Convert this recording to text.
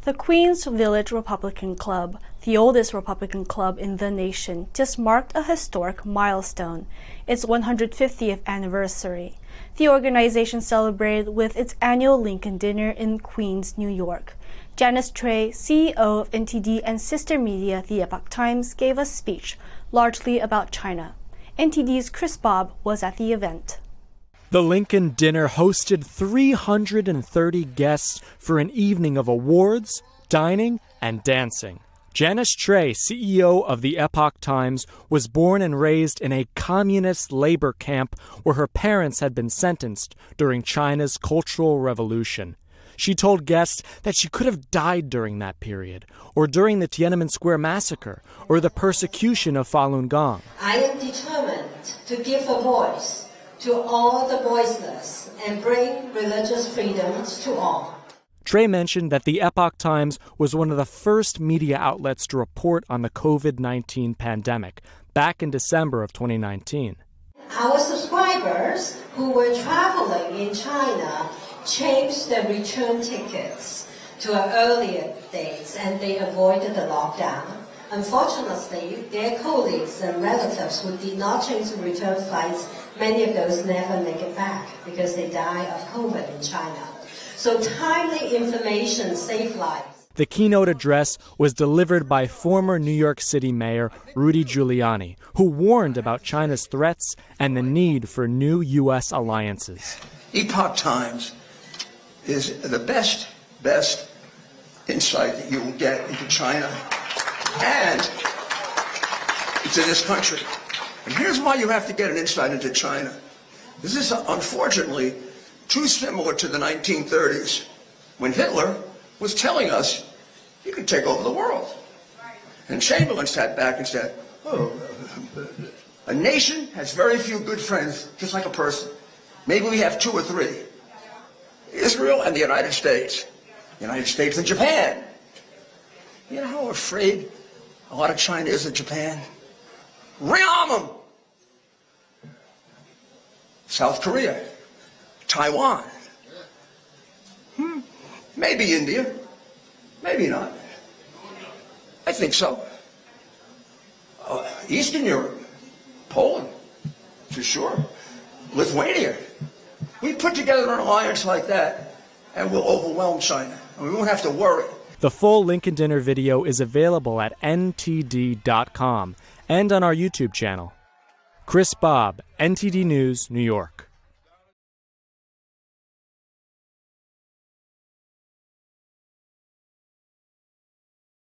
The Queens Village Republican Club, the oldest Republican club in the nation, just marked a historic milestone, its 150th anniversary. The organization celebrated with its annual Lincoln Dinner in Queens, New York. Janice Trey, CEO of NTD and sister media The Epoch Times, gave a speech, largely about China. NTD's Chris Bob was at the event. The Lincoln Dinner hosted 330 guests for an evening of awards, dining, and dancing. Janice Trey, CEO of The Epoch Times, was born and raised in a communist labor camp where her parents had been sentenced during China's Cultural Revolution. She told guests that she could have died during that period, or during the Tiananmen Square massacre, or the persecution of Falun Gong. I am determined to give a voice to all the voiceless and bring religious freedoms to all. Trey mentioned that the Epoch Times was one of the first media outlets to report on the COVID-19 pandemic back in December of 2019. Our subscribers who were traveling in China changed their return tickets to earlier dates and they avoided the lockdown. Unfortunately, their colleagues and relatives who did not change the return flights, many of those never make it back because they die of COVID in China. So timely information saves lives. The keynote address was delivered by former New York City Mayor Rudy Giuliani, who warned about China's threats and the need for new U.S. alliances. Epoch Times is the best insight that you will get into China and into this country. And here's why you have to get an insight into China. This is unfortunately too similar to the 1930s when Hitler was telling us you could take over the world. And Chamberlain sat back and said, oh, a nation has very few good friends, just like a person. Maybe we have two or three. Israel and the United States. United States and Japan. You know how afraid a lot of China is of Japan? Rearm them! South Korea. Taiwan. Maybe India. Maybe not. I think so. Eastern Europe. Poland. For sure. Lithuania. We put together an alliance like that and we'll overwhelm China. And we won't have to worry. The full Lincoln Dinner video is available at ntd.com and on our YouTube channel. Chris Bob, NTD News, New York.